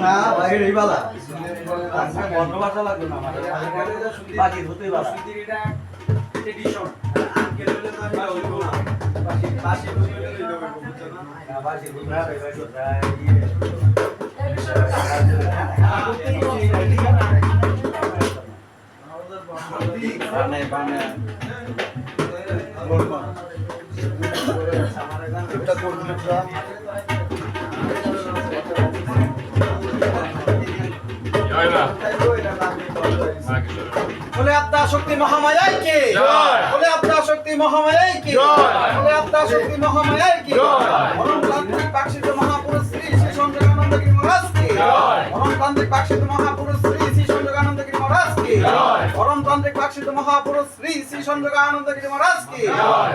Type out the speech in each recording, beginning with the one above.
না বাইরে বালা বন্ধ ভাষা লাগবে না আমাদের বাকি হতেই বালা এটা এডিশন আজকে হলে তো আমি বলবো না বাকি হলে তো বুঝছো না বাকি বুঝা ভাই ভাই বানাই বানাই বলবো এটা করতে বলে আপনার শক্তি মহামায়াই কি বলে আপনার শক্তি মহামায়াই কি বলে আপনার শক্তি মহামায়াই কি অনন্তান্ত্রিক বাক্সিত মহাপুরুষ শ্রী শ্রী সংযোগানন্দ গিরি মহারাজ কি অনন্তান্ত্রিক বাক্সিত মহাপুরুষ শ্রী শ্রী সংযোগানন্দ গিরি মহারাজ কি অনন্তান্ত্রিক বাক্সিত মহাপুরুষ শ্রী শ্রী সংযোগানন্দ গিরি মহারাজ কি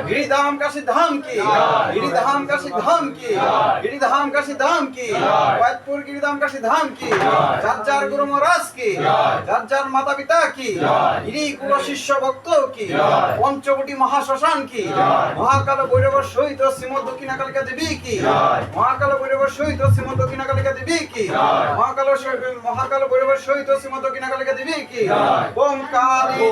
গিরিধাম কাশী ধাম কি গিরিধাম কাশী ধাম কি গিরিধাম কাশী ধাম কি ওয়াইদপুর গিরিধাম কাশী ধাম কি যার যার গুরু মহারাজ কি যার যার মাতা পিতা কি গিরি গুরু শিষ্য ভক্ত কি পঞ্চবটি মহাশ্মশান কি মহাকাল ভৈরব সহিত শ্রীমদ দক্ষিণাকালিকা দেবী কি মহাকাল ভৈরব সহিত শ্রীমদ দক্ষিণাকালিকা দেবী কি মহাকাল ভৈরব সহিত শ্রীমদ দক্ষিণাকালিকা দেবী কি ওম কালী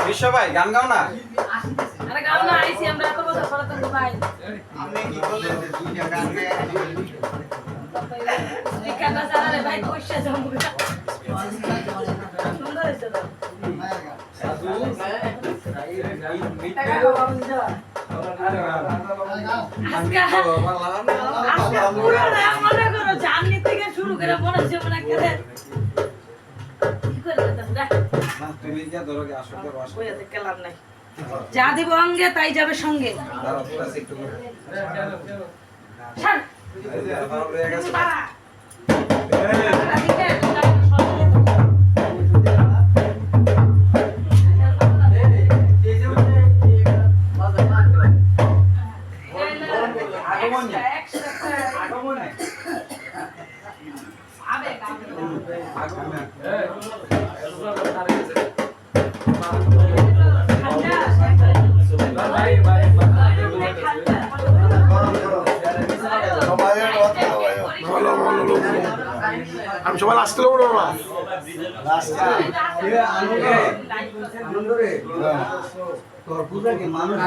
বিশ্ব ভাই গান গাও না আরে গাও না আইছি আমরা এত বছর পরে তো ভাই আপনি কি বলেন দুইটা গান গায় ঠিকানা জানালে ভাই কইছে যাবো সুন্দর হইছে তো মনে করো জার্নি থেকে শুরু করে মনে হচ্ছে মনে করে কি করে তুমি যা ধরোগে আসো করো আসো কই আছে কেলাম নাই যা দিব অঙ্গে তাই যাবে সঙ্গে দাঁড়াও তোরা একটু ছাড় দাঁড়াও রয়ে গেছে আমি সবাই আসতে পারবো না আনন্দ রে তোর পূজা কি মানুষ